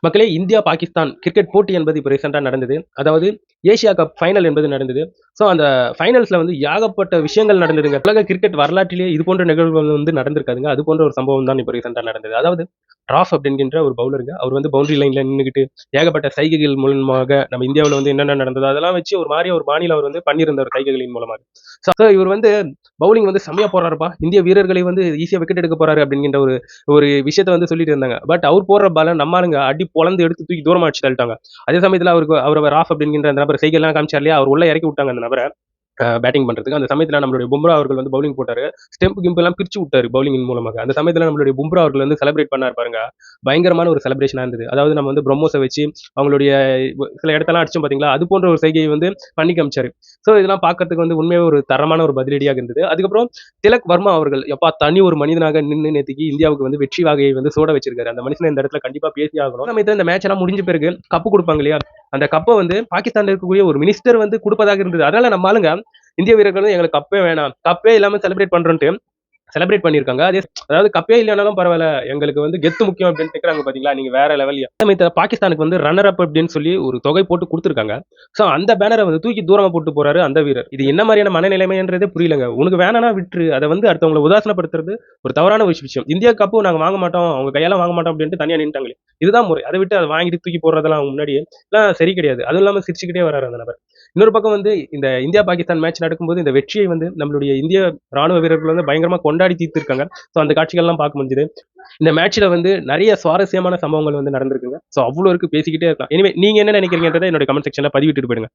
மக்களே, India Pakistan cricket போட்டி என்பது இப்போ ரீசெண்டாக நடந்தது. அதாவது ஏசியா கப் ஃபைனல் என்பது நடந்தது. ஸோ அந்த ஃபைனல்ஸ்ல வந்து ஏகப்பட்ட விஷயங்கள் நடந்ததுங்க. உலக கிரிக்கெட் வரலாற்றிலேயே இது போன்ற நிகழ்வுகள் வந்து நடந்திருக்காதுங்க. அது போன்ற ஒரு சம்பவம் தான் இப்போ ரீசெண்டாக நடந்தது. அதாவது ராஃப் அப்படிங்கிற ஒரு பவுலருங்க. அவர் வந்து பவுண்டரி லைன்ல நின்னுகிட்டு ஏகப்பட்ட சைகைகள் மூலமாக நம்ம இந்தியாவில் வந்து என்னென்ன நடந்ததோ அதெல்லாம் வச்சு ஒரு மாதிரியா ஒரு பாணியில் அவர் வந்து பண்ணியிருந்தார் சைகைகளின் மூலமாக. ஸோ இவர் வந்து பவுலிங் வந்து செம்மையா போடுறாருப்பா, இந்திய வீரர்களை வந்து ஈஸியா விக்கெட் எடுக்க போறாரு அப்படிங்கிற ஒரு ஒரு விஷயத்த வந்து சொல்லிட்டு இருந்தாங்க. பட் அவர் போடுற பால நம்ம ஆளுங்க அடி பொளந்து எடுத்து தூக்கி தூரமா அடிச்சு தள்ளிட்டாங்க. அதே சமயத்துல அவர் ராஃப் அப்படிங்கிற அந்த நபர் செய்கைலாம் காமிச்சார் இல்லையா, அவர் உள்ள இறக்கி விட்டாங்க அந்த நபரை பேட்டிங் பண்றதுக்கு. அந்த சமயத்துல நம்மளுடைய பும்ரா அவர்கள் வந்து பவுலிங் போட்டாரு. ஸ்டெம்ப் கிம்ப் எல்லாம் பிரிச்சு விட்டாரு பவுலிங்கின் மூலமாக. அந்த சமயத்துல நம்மளுடைய பும்ரா அவர்கள் வந்து செலிப்ரேட் பண்ணாரு பாருங்க. பயங்கரமான ஒரு செலிப்ரேஷனா இருந்தது. அதாவது நம்ம வந்து பிரம்மோஸை வச்சு அவங்களுடைய சில இடத்தெல்லாம் அடிச்சோம் பாத்தீங்களா, அது போன்ற ஒரு செய்கையை வந்து பண்ணி காமிச்சாரு. ஸோ இதெல்லாம் பார்க்கறதுக்கு வந்து உண்மையாக ஒரு தரமான ஒரு பதிலடியாக இருந்தது. அதுக்கப்புறம் திலக் வர்மா அவர்கள் எப்பா தனி ஒரு மனிதனாக நின்று நேற்றுக்கு இந்தியாவுக்கு வந்து வெற்றி வாகையை வந்து சோட வச்சிருக்காரு. அந்த மனுஷனை இந்த இடத்துல கண்டிப்பா பேசி ஆகணும். நம்ம இந்த மேட்ச் எல்லாம் முடிஞ்ச பிறகு கப்பு கொடுப்பாங்க இல்லையா, அந்த கப்பை வந்து பாகிஸ்தான்ல இருக்கக்கூடிய ஒரு மினிஸ்டர் வந்து கொடுப்பதாக இருந்தது. அதனால நம்ம ஆளுங்க இந்திய வீரர்கள் வந்து எங்களுக்கு கப்பே வேணாம், கப்பே இல்லாம செலிப்ரேட் பண்றோன்ட்டு செலிப்ரேட் பண்ணியிருக்காங்க. அதே அதாவது கப்பே இல்லைனாலும் பரவாயில்ல, எங்களுக்கு வந்து கெத்து முக்கியம் அப்படின்னு கேட்குறாங்க பாத்தீங்களா, நீங்க வேற லெவலியா. சமயத்தில் பாகிஸ்தானுக்கு வந்து ரன்னர் அப் அப்படின்னு சொல்லி ஒரு தொகை போட்டு கொடுத்துருக்காங்க. ஸோ அந்த பேனரை வந்து தூக்கி தூரமா போட்டு போறாரு அந்த வீரர். இது என்ன மாதிரியான மனநிலைமைன்றதே புரியலங்க. உனக்கு வேணானா விட்டுரு, அதை வந்து அடுத்தவங்களை உதாசனப்படுத்துறது ஒரு தவறான ஒரு விஷயம். இந்தியா கப்பு நாங்க வாங்க மாட்டோம், அவங்க கையால வாங்க மாட்டோம் அப்படின்ட்டு தனியா நின்ட்டாங்களே, இதுதான் முறை. அதை விட்டு அதை வாங்கிட்டு தூக்கி போடுறதெல்லாம் முன்னாடியே எல்லாம் சரி கிடையாது. அதுவும் இல்லாம சிரிச்சுக்கிட்டே வராரு அந்த நபர். இன்னொரு பக்கம் வந்து இந்த இந்தியா பாகிஸ்தான் மேட்ச் நடக்கும்போது இந்த வெற்றியை வந்து நம்மளுடைய இந்திய ராணுவ வீரர்கள் வந்து பயங்கரமா கொண்டாடி தீர்த்திருக்காங்க. ஸோ அந்த காட்சிகள்லாம் பார்க்க முடிஞ்சுது. இந்த மேட்ச்ல வந்து நிறைய சுவாரஸ்யமான சம்பவங்கள் வந்து நடந்திருக்குங்க. ஸோ அவ்வளோ இருக்கு, பேசிக்கிட்டே இருக்கலாம். எனிவே நீங்க என்ன நினைக்கிறீங்கன்றதை என்னோட கமெண்ட் செக்ஷன்ல பதிவிட்டுட்டு போயிடுங்க.